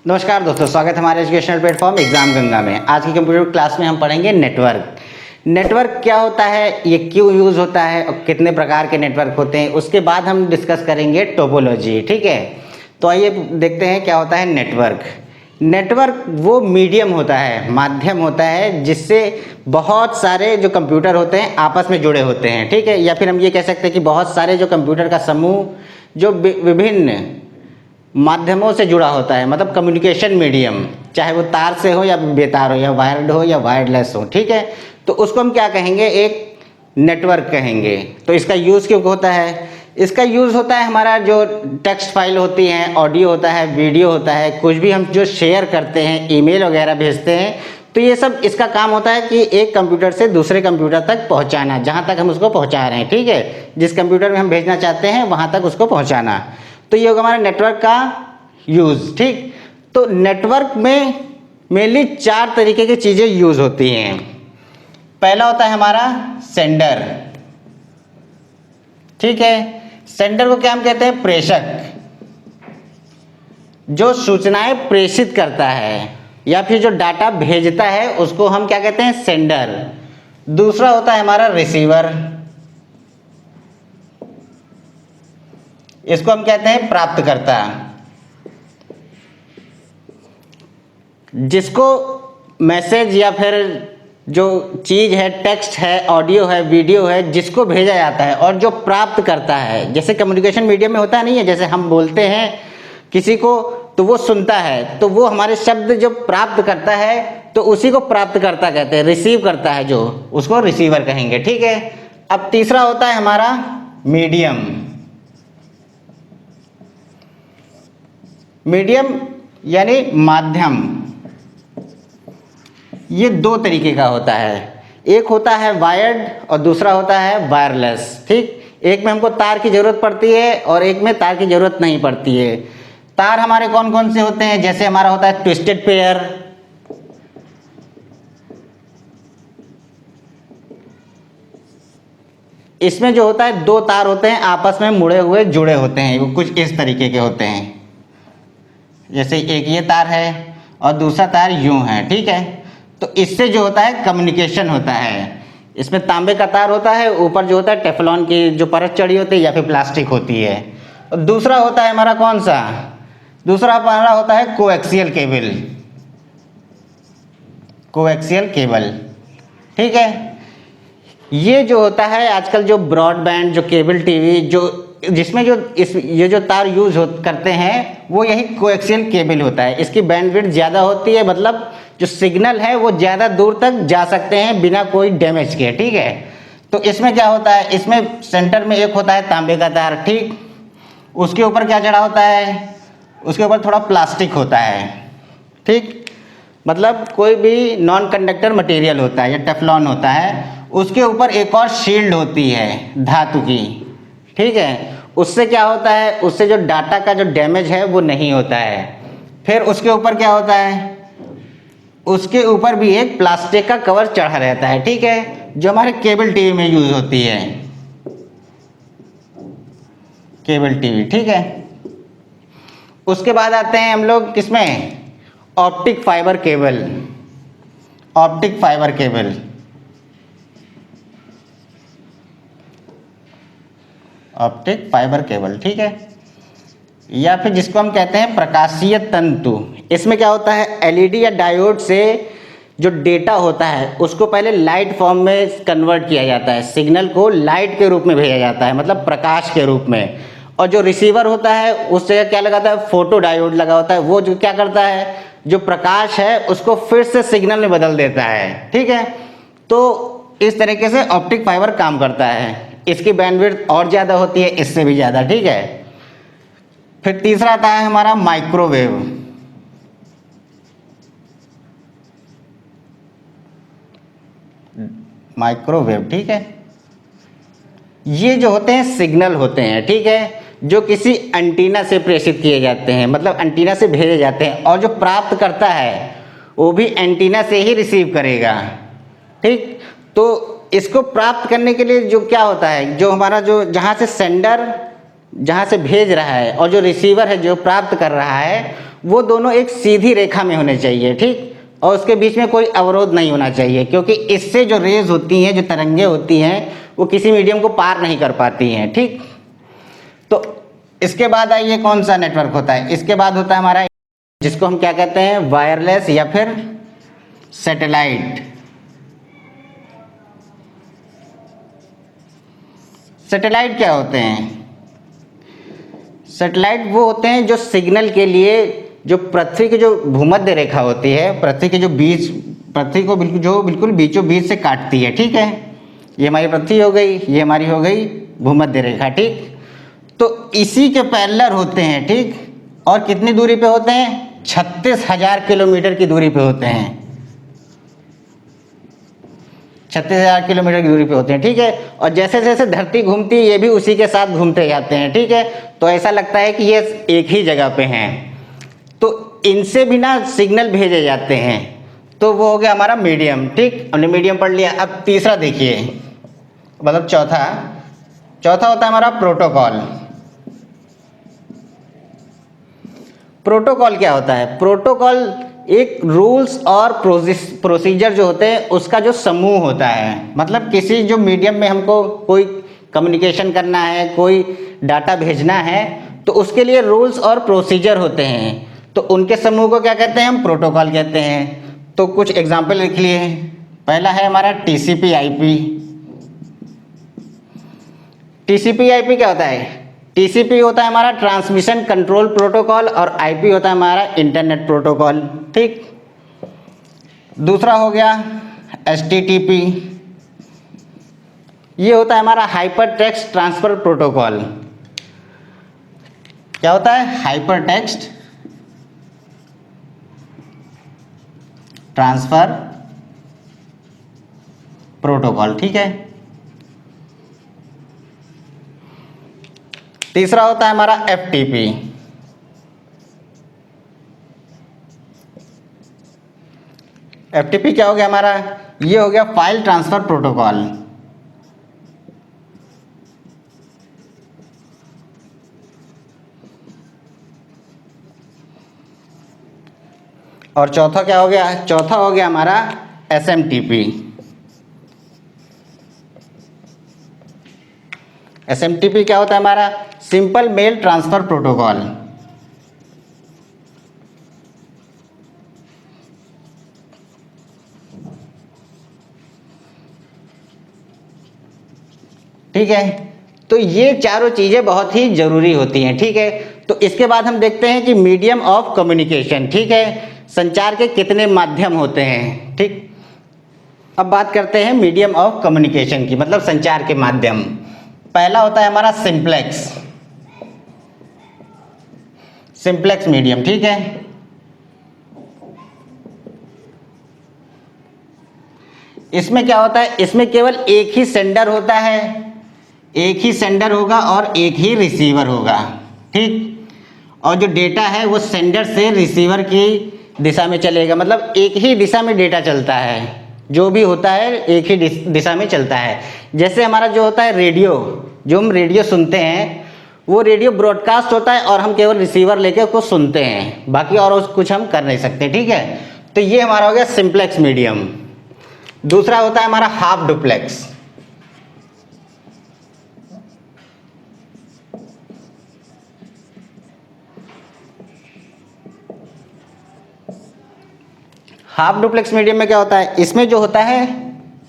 नमस्कार दोस्तों, स्वागत है हमारे एजुकेशनल प्लेटफॉर्म एग्जाम गंगा में। आज की कंप्यूटर क्लास में हम पढ़ेंगे नेटवर्क। नेटवर्क क्या होता है, ये क्यों यूज़ होता है और कितने प्रकार के नेटवर्क होते हैं, उसके बाद हम डिस्कस करेंगे टोपोलॉजी। ठीक है, तो आइए देखते हैं क्या होता है नेटवर्क। नेटवर्क वो मीडियम होता है, माध्यम होता है जिससे बहुत सारे जो कंप्यूटर होते हैं आपस में जुड़े होते हैं। ठीक है, या फिर हम ये कह सकते हैं कि बहुत सारे जो कंप्यूटर का समूह जो विभिन्न माध्यमों से जुड़ा होता है, मतलब कम्युनिकेशन मीडियम, चाहे वो तार से हो या बेतार हो या वायर्ड हो या वायरलेस हो। ठीक है, तो उसको हम क्या कहेंगे, एक नेटवर्क कहेंगे। तो इसका यूज़ क्यों होता है? इसका यूज़ होता है हमारा जो टेक्स्ट फाइल होती हैं, ऑडियो होता है, वीडियो होता है, कुछ भी हम जो शेयर करते हैं, ईमेल वगैरह भेजते हैं, तो ये सब इसका काम होता है कि एक कंप्यूटर से दूसरे कंप्यूटर तक पहुंचाना, जहां तक हम उसको पहुंचा रहे हैं। ठीक है, जिस कंप्यूटर में हम भेजना चाहते हैं वहां तक उसको पहुंचाना, तो ये होगा हमारा नेटवर्क का यूज़। ठीक, तो नेटवर्क में मेनली 4 तरीके की चीज़ें यूज़ होती हैं। पहला होता है हमारा सेंडर। ठीक है, सेंडर को क्या हम कहते हैं? प्रेषक, जो सूचनाएं प्रेषित करता है या फिर जो डाटा भेजता है उसको हम क्या कहते हैं? सेंडर। दूसरा होता है हमारा रिसीवर, इसको हम कहते हैं प्राप्तकर्ता, जिसको मैसेज या फिर जो चीज़ है, टेक्स्ट है, ऑडियो है, वीडियो है, जिसको भेजा जाता है और जो प्राप्त करता है। जैसे कम्युनिकेशन मीडियम में होता नहीं है, जैसे हम बोलते हैं किसी को तो वो सुनता है, तो वो हमारे शब्द जो प्राप्त करता है तो उसी को प्राप्तकर्ता कहते हैं। रिसीव करता है जो, उसको रिसीवर कहेंगे। ठीक है, अब तीसरा होता है हमारा मीडियम। मीडियम यानी माध्यम। ये 2 तरीके का होता है, एक होता है वायर्ड और दूसरा होता है वायरलेस। ठीक, एक में हमको तार की ज़रूरत पड़ती है और एक में तार की ज़रूरत नहीं पड़ती है। तार हमारे कौन कौन से होते हैं? जैसे हमारा होता है ट्विस्टेड पेयर, इसमें जो होता है 2 तार होते हैं आपस में मुड़े हुए जुड़े होते हैं, वो कुछ इस तरीके के होते हैं। जैसे एक ये तार है और दूसरा तार यूं है। ठीक है, तो इससे जो होता है कम्युनिकेशन होता है। इसमें तांबे का तार होता है, ऊपर जो होता है टेफलॉन की जो परत चढ़ी होती है या फिर प्लास्टिक होती है। और दूसरा होता है हमारा कौन सा? दूसरा हमारा होता है कोएक्सियल केबल। कोएक्सियल केबल, ठीक है, ये जो होता है आजकल जो ब्रॉडबैंड, जो केबल टीवी, जो जिसमें जो ये जो तार यूज करते हैं वो यही कोएक्सियल केबल होता है। इसकी बैंडविड्थ ज़्यादा होती है, मतलब जो सिग्नल है वो ज़्यादा दूर तक जा सकते हैं बिना कोई डैमेज के। ठीक है, तो इसमें क्या होता है, इसमें सेंटर में एक होता है तांबे का तार। ठीक, उसके ऊपर क्या चढ़ा होता है? उसके ऊपर थोड़ा प्लास्टिक होता है। ठीक, मतलब कोई भी नॉन कंडक्टर मटेरियल होता है या टेफलॉन होता है, उसके ऊपर एक और शील्ड होती है धातु की। ठीक है, उससे क्या होता है, उससे जो डाटा का जो डैमेज है वो नहीं होता है। फिर उसके ऊपर क्या होता है? उसके ऊपर भी एक प्लास्टिक का कवर चढ़ा रहता है। ठीक है, जो हमारे केबल टीवी में यूज होती है, केबल टीवी। ठीक है, उसके बाद आते हैं हम लोग किसमें? Optic fibre cable. Optic fibre cable, optic fibre cable. ठीक है, या फिर जिसको हम कहते हैं प्रकाशीय तंतु। इसमें क्या होता है, एलईडी या डायोड से जो डेटा होता है उसको पहले लाइट फॉर्म में कन्वर्ट किया जाता है, सिग्नल को लाइट के रूप में भेजा जाता है, मतलब प्रकाश के रूप में। और जो रिसीवर होता है उस जगह क्या लगाता है? फोटो डायोड लगा होता है, वो जो क्या करता है, जो प्रकाश है उसको फिर से सिग्नल में बदल देता है। ठीक है, तो इस तरीके से ऑप्टिक फाइबर काम करता है। इसकी बैंडविड्थ और ज़्यादा होती है, इससे भी ज़्यादा। ठीक है, फिर तीसरा आता है हमारा माइक्रोवेव। माइक्रोवेव, ठीक है, ये जो होते हैं सिग्नल होते हैं। ठीक है, जो किसी एंटीना से प्रेषित किए जाते हैं, मतलब एंटीना से भेजे जाते हैं, और जो प्राप्त करता है वो भी एंटीना से ही रिसीव करेगा। ठीक, तो इसको प्राप्त करने के लिए जो क्या होता है, जो हमारा जो जहाँ से सेंडर जहाँ से भेज रहा है और जो रिसीवर है जो प्राप्त कर रहा है, वो दोनों एक सीधी रेखा में होने चाहिए, ठीक। और उसके बीच में कोई अवरोध नहीं होना चाहिए, क्योंकि इससे जो रेज होती हैं, जो तरंगे होती हैं, वो किसी मीडियम को पार नहीं कर पाती हैं, ठीक। तो इसके बाद आइए कौन सा नेटवर्क होता है, इसके बाद होता है हमारा, जिसको हम क्या कहते हैं, वायरलेस या फिर सैटेलाइट। सैटेलाइट क्या होते हैं? सैटेलाइट वो होते हैं जो सिग्नल के लिए, जो पृथ्वी की जो भूमध्य रेखा होती है, पृथ्वी के जो बीच, पृथ्वी को बिल्कुल बीचों बीच से काटती है, ठीक है। ये हमारी पृथ्वी हो गई, ये हमारी हो गई भूमध्य रेखा, ठीक। तो इसी के पैरेलल होते हैं, ठीक। और कितनी दूरी पे होते हैं? 36,000 किलोमीटर की दूरी पे होते हैं, 36,000 किलोमीटर की दूरी पे होते हैं, ठीक है। और जैसे जैसे धरती घूमती है, ये भी उसी के साथ घूमते जाते हैं, ठीक है। तो ऐसा लगता है कि ये एक ही जगह पे हैं। तो इनसे भी ना सिग्नल भेजे जाते हैं। तो वो हो गया हमारा मीडियम, ठीक। हमने मीडियम पढ़ लिया। अब तीसरा देखिए, मतलब चौथा होता है हमारा प्रोटोकॉल। प्रोटोकॉल क्या होता है? प्रोटोकॉल एक रूल्स और प्रोसीजर जो होते हैं उसका जो समूह होता है। मतलब किसी जो मीडियम में हमको कोई कम्युनिकेशन करना है, कोई डाटा भेजना है, तो उसके लिए रूल्स और प्रोसीजर होते हैं। तो उनके समूह को क्या कहते हैं? हम प्रोटोकॉल कहते हैं। तो कुछ एग्जाम्पल लिख लिए। पहला है हमारा टीसीपी आईपी। टीसीपी आईपी क्या होता है? टीसीपी होता है हमारा ट्रांसमिशन कंट्रोल प्रोटोकॉल और आईपी होता है हमारा इंटरनेट प्रोटोकॉल, ठीक। दूसरा हो गया एचटीटीपी। ये होता है हमारा हाइपर टेक्स्ट ट्रांसफर प्रोटोकॉल। क्या होता है? हाइपर टेक्स्ट ट्रांसफर प्रोटोकॉल, ठीक है। तीसरा होता है हमारा एफटीपी। एफटीपी क्या हो गया हमारा? ये हो गया फाइल ट्रांसफर प्रोटोकॉल। और चौथा क्या हो गया? चौथा हो गया हमारा एसएमटीपी। एसएमटीपी क्या होता है हमारा? Simple mail transfer protocol. ठीक है। तो ये चारों चीजें बहुत ही जरूरी होती हैं, ठीक है। तो इसके बाद हम देखते हैं कि मीडियम ऑफ कम्युनिकेशन, ठीक है। संचार के कितने माध्यम होते हैं, ठीक। अब बात करते हैं मीडियम ऑफ कम्युनिकेशन की, मतलब संचार के माध्यम। पहला होता है हमारा सिंप्लेक्स। सिंप्लेक्स मीडियम, ठीक है। इसमें क्या होता है? इसमें केवल एक ही सेंडर होता है, एक ही सेंडर होगा और एक ही रिसीवर होगा, ठीक। और जो डेटा है वो सेंडर से रिसीवर की दिशा में चलेगा, मतलब एक ही दिशा में डेटा चलता है। जो भी होता है एक ही दिशा में चलता है। जैसे हमारा जो होता है रेडियो, जो हम रेडियो सुनते हैं, वो रेडियो ब्रॉडकास्ट होता है और हम केवल रिसीवर लेके उसको सुनते हैं, बाकी और कुछ हम कर नहीं सकते, ठीक है। तो ये हमारा हो गया सिंप्लेक्स मीडियम। दूसरा होता है हमारा half duplex. Half duplex medium में क्या होता है? इसमें जो होता है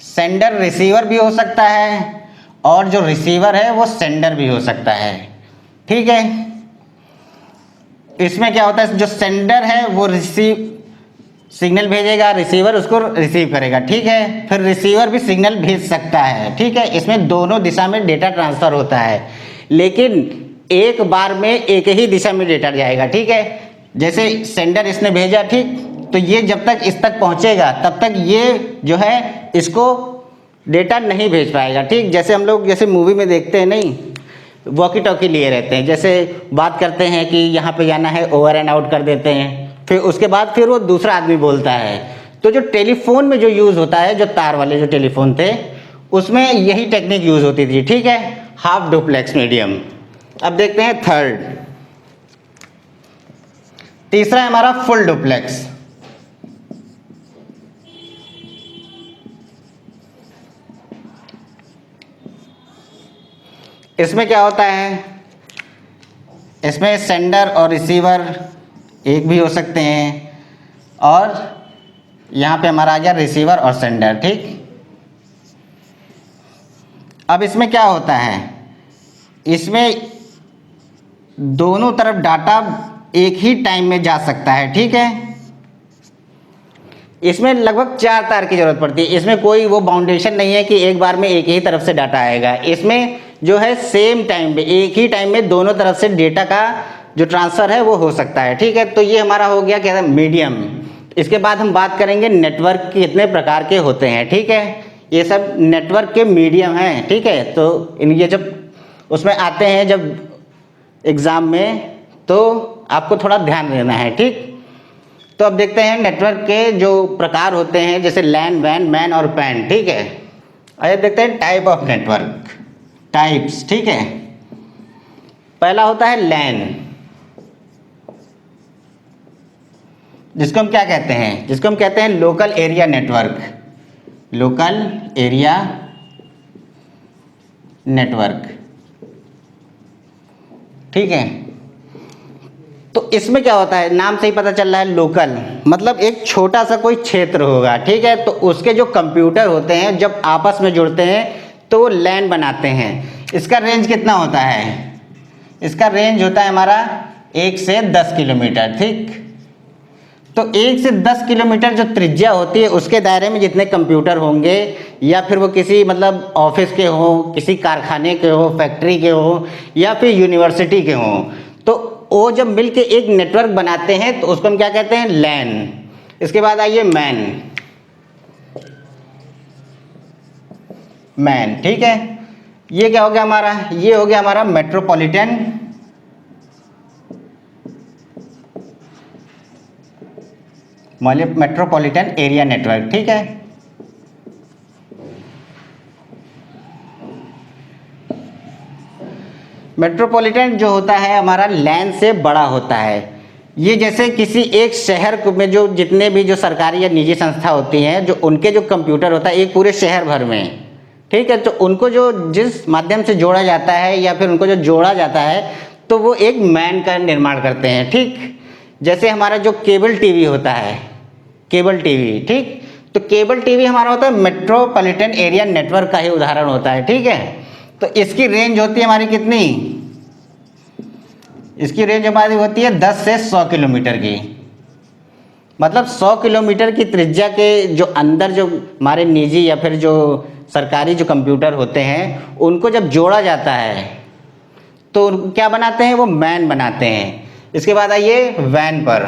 सेंडर रिसीवर भी हो सकता है और जो रिसीवर है वो सेंडर भी हो सकता है, ठीक है। इसमें क्या होता है? जो सेंडर है वो सिग्नल भेजेगा, रिसीवर उसको रिसीव करेगा, ठीक है। फिर रिसीवर भी सिग्नल भेज सकता है, ठीक है। इसमें दोनों दिशा में डेटा ट्रांसफर होता है, लेकिन एक बार में एक ही दिशा में डेटा जाएगा, ठीक है। जैसे सेंडर इसने भेजा, ठीक, तो ये जब तक इस तक पहुंचेगा तब तक ये जो है इसको डेटा नहीं भेज पाएगा, ठीक। जैसे हम लोग जैसे मूवी में देखते हैं, नहीं, वॉकी टॉकी लिए रहते हैं, जैसे बात करते हैं कि यहाँ पे जाना है, ओवर एंड आउट कर देते हैं, फिर उसके बाद फिर वो दूसरा आदमी बोलता है। तो जो टेलीफोन में जो यूज़ होता है, जो तार वाले जो टेलीफोन थे, उसमें यही टेक्निक यूज़ होती थी, ठीक है, हाफ डुप्लेक्स मीडियम। अब देखते हैं थर्ड। तीसरा है हमारा फुल डुप्लेक्स। इसमें क्या होता है, इसमें सेंडर और रिसीवर एक भी हो सकते हैं, और यहाँ पे हमारा आ गया रिसीवर और सेंडर। ठीक, अब इसमें क्या होता है, इसमें दोनों तरफ डाटा एक ही टाइम में जा सकता है। ठीक है, इसमें लगभग 4 तार की जरूरत पड़ती है। इसमें कोई वो बाउंडेशन नहीं है कि एक बार में एक ही तरफ से डाटा आएगा। इसमें जो है सेम टाइम पे, एक ही टाइम में दोनों तरफ से डेटा का जो ट्रांसफ़र है वो हो सकता है। ठीक है, तो ये हमारा हो गया क्या, मीडियम। इसके बाद हम बात करेंगे नेटवर्क कितने प्रकार के होते हैं। ठीक है, ये सब नेटवर्क के मीडियम हैं। ठीक है, तो ये जब उसमें आते हैं जब एग्ज़ाम में, तो आपको थोड़ा ध्यान देना है। ठीक, तो अब देखते हैं नेटवर्क के जो प्रकार होते हैं, जैसे लैन, वैन, मैन और पैन। ठीक है, आइए देखते हैं टाइप ऑफ नेटवर्क, टाइप्स। ठीक है, पहला होता है लैन, जिसको हम क्या कहते हैं, जिसको हम कहते हैं local area network. Local area network. ठीक है, तो इसमें क्या होता है, नाम से ही पता चल रहा है लोकल, मतलब एक छोटा सा कोई क्षेत्र होगा। ठीक है, तो उसके जो कंप्यूटर होते हैं जब आपस में जुड़ते हैं तो वो लैन बनाते हैं। इसका रेंज कितना होता है, इसका रेंज होता है हमारा 1 से 10 किलोमीटर। ठीक, तो 1 से 10 किलोमीटर जो त्रिज्या होती है, उसके दायरे में जितने कंप्यूटर होंगे, या फिर वो किसी मतलब ऑफिस के हों, किसी कारखाने के हो, फैक्ट्री के हो, या फिर यूनिवर्सिटी के हों, तो वो जब मिल के एक नेटवर्क बनाते हैं तो उसको हम क्या कहते हैं, लैन। इसके बाद आइए मैन। मैन, ठीक है, ये क्या हो गया हमारा, ये हो गया हमारा मेट्रोपॉलिटन मेट्रोपॉलिटन एरिया नेटवर्क। ठीक है, मेट्रोपॉलिटन जो होता है हमारा लैन से बड़ा होता है। ये जैसे किसी एक शहर में जो जितने भी जो सरकारी या निजी संस्था होती हैं, जो उनके जो कंप्यूटर होता है एक पूरे शहर भर में। ठीक है, तो उनको जो जिस माध्यम से जोड़ा जाता है या फिर उनको जो जोड़ा जाता है, तो वो एक मैन का निर्माण करते हैं। ठीक, जैसे हमारा जो केबल टीवी होता है, केबल टीवी। ठीक, तो केबल टीवी हमारा होता है मेट्रोपॉलिटन एरिया नेटवर्क का ही उदाहरण होता है। ठीक है, तो इसकी रेंज होती है हमारी कितनी, इसकी रेंज हमारी होती है 10 से 100 किलोमीटर की। मतलब 100 किलोमीटर की त्रिज्या के जो अंदर जो हमारे निजी या फिर जो सरकारी जो कंप्यूटर होते हैं, उनको जब जोड़ा जाता है तो क्या बनाते हैं, वो मैन बनाते हैं। इसके बाद आइए वैन पर।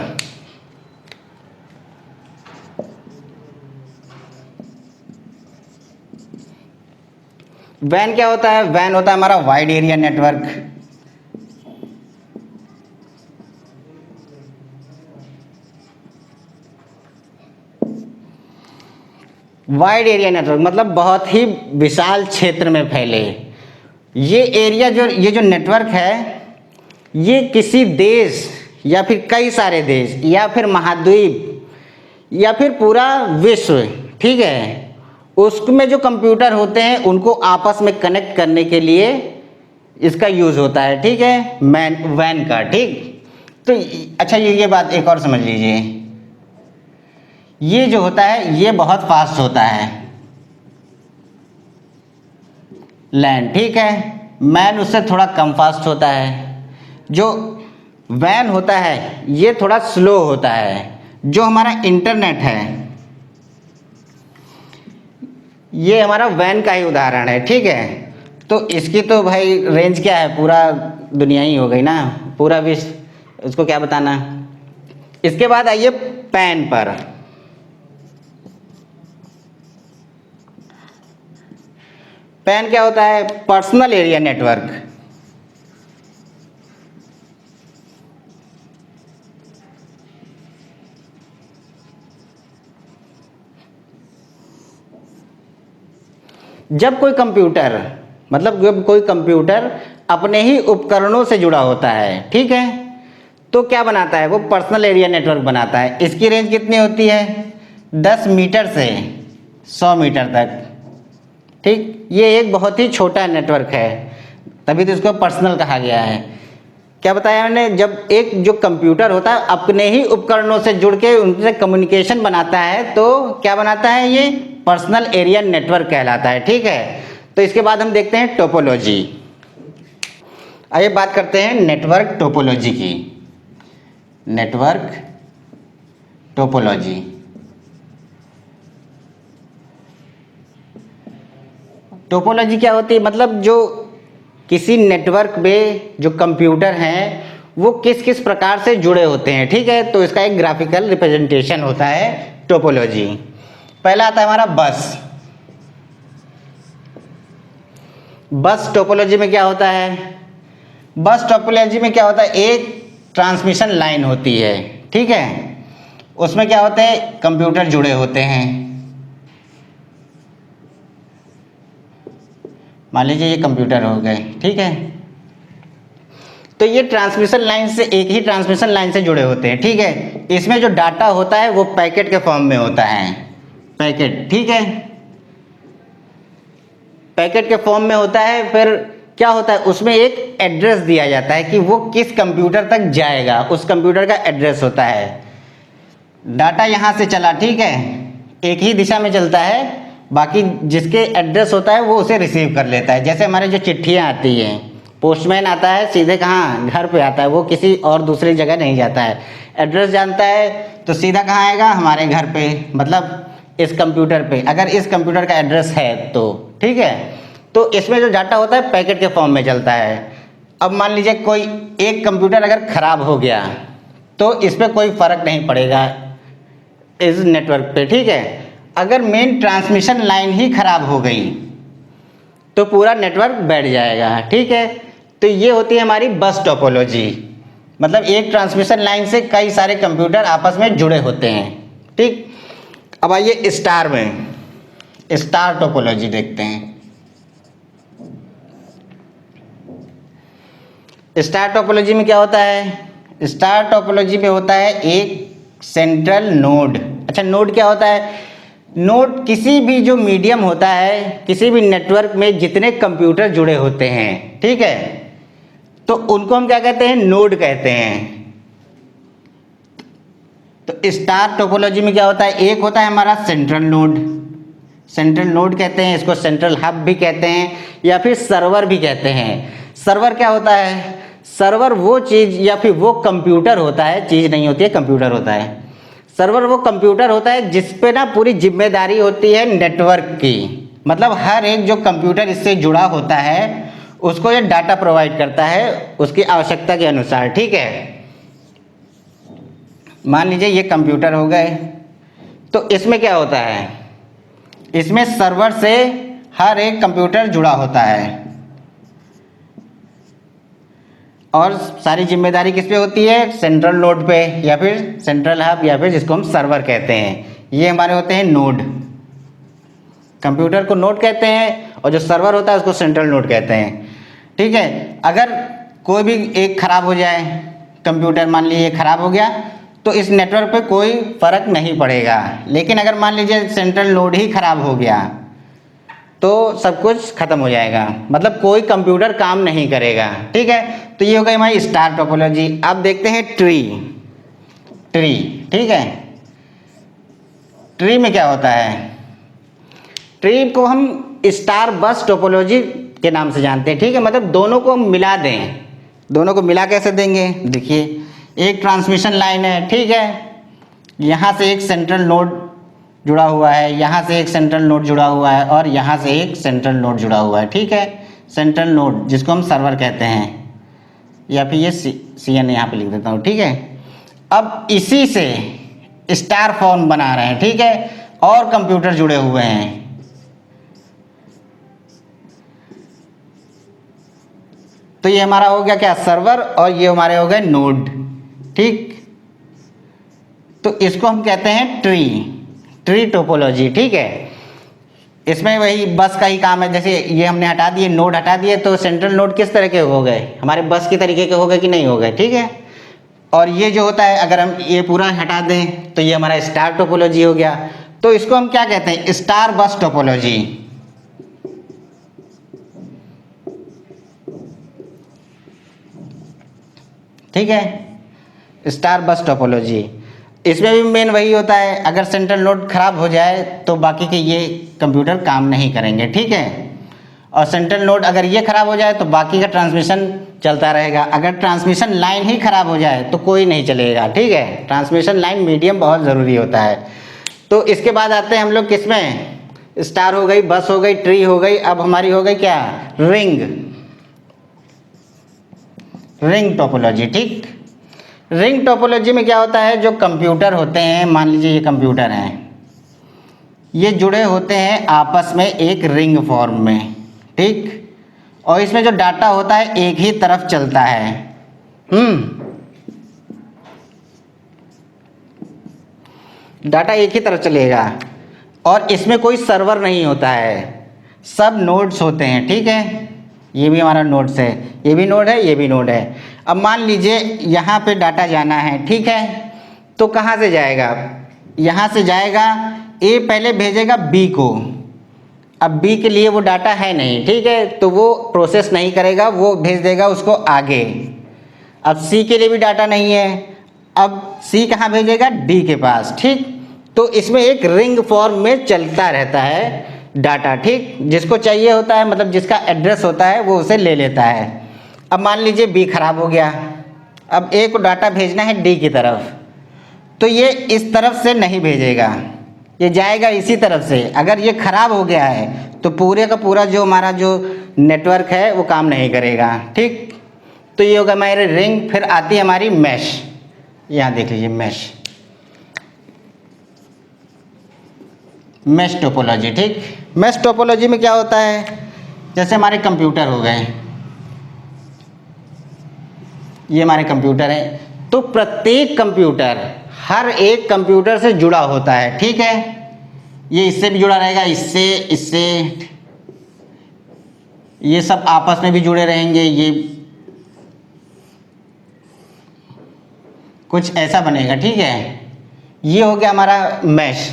वैन क्या होता है, वैन होता है हमारा wide area network. Wide area network मतलब बहुत ही विशाल क्षेत्र में फैले। ये एरिया ये जो नेटवर्क है, ये किसी देश या फिर कई सारे देश या फिर महाद्वीप या फिर पूरा विश्व, ठीक है, उसमें जो कंप्यूटर होते हैं उनको आपस में कनेक्ट करने के लिए इसका यूज़ होता है। ठीक है, वैन का। ठीक, तो अच्छा ये बात एक और समझ लीजिए, ये जो होता है ये बहुत फास्ट होता है, लैन। ठीक है, मैन उससे थोड़ा कम फास्ट होता है। जो वैन होता है ये थोड़ा स्लो होता है। जो हमारा इंटरनेट है ये हमारा वैन का ही उदाहरण है। ठीक है, तो इसकी तो भाई रेंज क्या है, पूरा दुनिया ही हो गई ना, पूरा विश्व, उसको क्या बताना। इसके बाद आइए पैन पर। पैन क्या होता है, पर्सनल एरिया नेटवर्क। जब कोई कंप्यूटर मतलब जब कोई कंप्यूटर अपने ही उपकरणों से जुड़ा होता है, ठीक है, तो क्या बनाता है, वो पर्सनल एरिया नेटवर्क बनाता है। इसकी रेंज कितनी होती है, 10 मीटर से 100 मीटर तक, ठीक। ये एक बहुत ही छोटा नेटवर्क है, तभी तो इसको पर्सनल कहा गया है। क्या बताया मैंने, जब एक जो कंप्यूटर होता है अपने ही उपकरणों से जुड़ के उनसे कम्युनिकेशन बनाता है तो क्या बनाता है, ये पर्सनल एरिया नेटवर्क कहलाता है, ठीक है। तो इसके बाद हम देखते हैं टोपोलॉजी। आइए बात करते हैं नेटवर्क टोपोलॉजी की। नेटवर्क टोपोलॉजी, टोपोलॉजी क्या होती है, मतलब जो किसी नेटवर्क में जो कंप्यूटर हैं वो किस किस प्रकार से जुड़े होते हैं, ठीक है। तो इसका एक ग्राफिकल रिप्रेजेंटेशन होता है टोपोलॉजी। पहला आता है हमारा बस। बस टोपोलॉजी में क्या होता है, बस टोपोलॉजी में क्या होता है, एक ट्रांसमिशन लाइन होती है, ठीक है, उसमें क्या होते हैं, कंप्यूटर जुड़े होते हैं। मान लीजिए ये कंप्यूटर हो गए, ठीक है, तो ये ट्रांसमिशन लाइन से, एक ही ट्रांसमिशन लाइन से जुड़े होते हैं, ठीक है। इसमें जो डाटा होता है वो पैकेट के फॉर्म में होता है, पैकेट, ठीक है, पैकेट के फॉर्म में होता है। फिर क्या होता है, उसमें एक एड्रेस दिया जाता है कि वो किस कंप्यूटर तक जाएगा, उस कंप्यूटर का एड्रेस होता है। डाटा यहाँ से चला, ठीक है, एक ही दिशा में चलता है, बाकी जिसके एड्रेस होता है वो उसे रिसीव कर लेता है। जैसे हमारे जो चिट्ठियाँ आती हैं, पोस्टमैन आता है सीधे कहाँ, घर पे आता है, वो किसी और दूसरी जगह नहीं जाता है। एड्रेस जानता है तो सीधा कहाँ आएगा, हमारे घर पे, मतलब इस कंप्यूटर पे, अगर इस कंप्यूटर का एड्रेस है तो, ठीक है। तो इसमें जो डाटा होता है पैकेट के फॉर्म में चलता है। अब मान लीजिए कोई एक कंप्यूटर अगर ख़राब हो गया तो इस पर कोई फ़र्क नहीं पड़ेगा इस नेटवर्क पे, ठीक है। अगर मेन ट्रांसमिशन लाइन ही खराब हो गई तो पूरा नेटवर्क बैठ जाएगा, ठीक है। तो ये होती है हमारी बस टोपोलॉजी, मतलब एक ट्रांसमिशन लाइन से कई सारे कंप्यूटर आपस में जुड़े होते हैं, ठीक। अब आइए स्टार में, स्टार टोपोलॉजी देखते हैं। स्टार टोपोलॉजी में क्या होता है, स्टार टोपोलॉजी में होता है एक सेंट्रल नोड। अच्छा, नोड क्या होता है, नोड किसी भी जो मीडियम होता है, किसी भी नेटवर्क में जितने कंप्यूटर जुड़े होते हैं, ठीक है, तो उनको हम क्या कहते हैं, नोड कहते हैं। तो स्टार टोपोलॉजी में क्या होता है, एक होता है हमारा सेंट्रल नोड, सेंट्रल नोड कहते हैं इसको, सेंट्रल हब भी कहते हैं या फिर सर्वर भी कहते हैं। सर्वर क्या होता है, सर्वर वो चीज़ या फिर वो कंप्यूटर होता है, चीज़ नहीं होती है, कंप्यूटर होता है। सर्वर वो कंप्यूटर होता है जिस पे ना पूरी जिम्मेदारी होती है नेटवर्क की, मतलब हर एक जो कंप्यूटर इससे जुड़ा होता है उसको ये डाटा प्रोवाइड करता है उसकी आवश्यकता के अनुसार, ठीक है। मान लीजिए ये कंप्यूटर हो गए, तो इसमें क्या होता है, इसमें सर्वर से हर एक कंप्यूटर जुड़ा होता है और सारी जिम्मेदारी किस पे होती है, सेंट्रल नोड पे या फिर सेंट्रल हब या फिर जिसको हम सर्वर कहते हैं। ये हमारे होते हैं नोड, कंप्यूटर को नोड कहते हैं और जो सर्वर होता है उसको सेंट्रल नोड कहते हैं, ठीक है। अगर कोई भी एक ख़राब हो जाए कंप्यूटर, मान लीजिए ख़राब हो गया, तो इस नेटवर्क पे कोई फ़र्क नहीं पड़ेगा। लेकिन अगर मान लीजिए सेंट्रल नोड ही ख़राब हो गया तो सब कुछ ख़त्म हो जाएगा, मतलब कोई कंप्यूटर काम नहीं करेगा, ठीक है। तो ये हो गई हमारी स्टार टोपोलॉजी। अब देखते हैं ट्री, ट्री, ठीक है। ट्री में क्या होता है, ट्री को हम स्टार बस टोपोलॉजी के नाम से जानते हैं, ठीक है, मतलब दोनों को मिला दें। दोनों को मिला कैसे देंगे, देखिए एक ट्रांसमिशन लाइन है, ठीक है, यहाँ से एक सेंट्रल नोड जुड़ा हुआ है, यहाँ से एक सेंट्रल नोड जुड़ा हुआ है और यहाँ से एक सेंट्रल नोड जुड़ा हुआ है, ठीक है। सेंट्रल नोड जिसको हम सर्वर कहते हैं, या फिर ये CN यहाँ पे लिख देता हूँ, ठीक है। अब इसी से स्टार फॉर्म बना रहे हैं, ठीक है, और कंप्यूटर जुड़े हुए हैं। तो ये हमारा हो गया क्या, सर्वर, और ये हमारे हो गए नोड, ठीक। तो इसको हम कहते हैं ट्री, ट्री टोपोलॉजी, ठीक है। इसमें वही बस का ही काम है, जैसे ये हमने हटा दिए, नोड हटा दिए, तो सेंट्रल नोड किस तरह के हो गए, हमारे बस के तरीके के हो गए कि नहीं हो गए, ठीक है। और ये जो होता है, अगर हम ये पूरा हटा दें तो ये हमारा स्टार टोपोलॉजी हो गया। तो इसको हम क्या कहते हैं, स्टार बस टोपोलॉजी। ठीक है, स्टार बस टोपोलॉजी। इसमें भी मेन वही होता है, अगर सेंट्रल नोड खराब हो जाए तो बाकी के ये कंप्यूटर काम नहीं करेंगे, ठीक है। और सेंट्रल नोड अगर ये खराब हो जाए तो बाकी का ट्रांसमिशन चलता रहेगा। अगर ट्रांसमिशन लाइन ही खराब हो जाए तो कोई नहीं चलेगा, ठीक है। ट्रांसमिशन लाइन मीडियम बहुत ज़रूरी होता है। तो इसके बाद आते हैं हम लोग किसमें, स्टार हो गई, बस हो गई, ट्री हो गई, अब हमारी हो गई क्या, रिंग टोपोलॉजी, ठीक। रिंग टोपोलॉजी में क्या होता है, जो कंप्यूटर होते हैं, मान लीजिए ये कंप्यूटर हैं, ये जुड़े होते हैं आपस में एक रिंग फॉर्म में, ठीक। और इसमें जो डाटा होता है एक ही तरफ चलता है। डाटा एक ही तरफ चलेगा और इसमें कोई सर्वर नहीं होता है, सब नोड्स होते हैं, ठीक है। ये भी हमारा नोड्स है, ये भी नोड है, ये भी नोड है। अब मान लीजिए यहाँ पे डाटा जाना है, ठीक है, तो कहाँ से जाएगा, यहाँ से जाएगा, ए पहले भेजेगा बी को। अब बी के लिए वो डाटा है नहीं, ठीक है, तो वो प्रोसेस नहीं करेगा, वो भेज देगा उसको आगे। अब सी के लिए भी डाटा नहीं है, अब सी कहाँ भेजेगा, डी के पास, ठीक। तो इसमें एक रिंग फॉर्म में चलता रहता है डाटा, ठीक। जिसको चाहिए होता है, मतलब जिसका एड्रेस होता है, वो उसे ले लेता है। अब मान लीजिए बी खराब हो गया, अब ए को डाटा भेजना है डी की तरफ, तो ये इस तरफ से नहीं भेजेगा, ये जाएगा इसी तरफ से। अगर ये खराब हो गया है तो पूरे का पूरा जो हमारा जो नेटवर्क है वो काम नहीं करेगा, ठीक। तो ये होगा हमारे रिंग। फिर आती है हमारी मैश, यहाँ देख लीजिए मैश टोपोलॉजी, ठीक। मैश टोपोलॉजी में क्या होता है, जैसे हमारे कंप्यूटर हो गए, ये हमारे कंप्यूटर है, तो प्रत्येक कंप्यूटर हर एक कंप्यूटर से जुड़ा होता है, ठीक है। ये इससे भी जुड़ा रहेगा, इससे ये सब आपस में भी जुड़े रहेंगे, ये कुछ ऐसा बनेगा, ठीक है। ये हो गया हमारा मैश।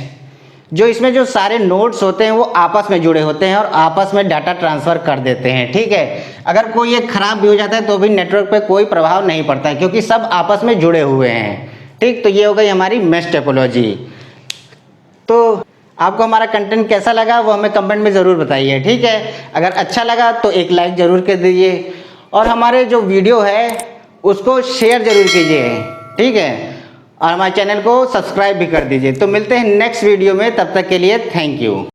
जो इसमें जो सारे नोड्स होते हैं वो आपस में जुड़े होते हैं और आपस में डाटा ट्रांसफ़र कर देते हैं, ठीक है। अगर कोई एक ख़राब भी हो जाता है तो भी नेटवर्क पे कोई प्रभाव नहीं पड़ता है, क्योंकि सब आपस में जुड़े हुए हैं, ठीक। तो ये हो गई हमारी मैश टोपोलॉजी। तो आपको हमारा कंटेंट कैसा लगा वो हमें कमेंट में ज़रूर बताइए, ठीक है। अगर अच्छा लगा तो एक लाइक ज़रूर कर दीजिए और हमारे जो वीडियो है उसको शेयर ज़रूर कीजिए, ठीक है। और हमारे चैनल को सब्सक्राइब भी कर दीजिए। तो मिलते हैं नेक्स्ट वीडियो में, तब तक के लिए थैंक यू।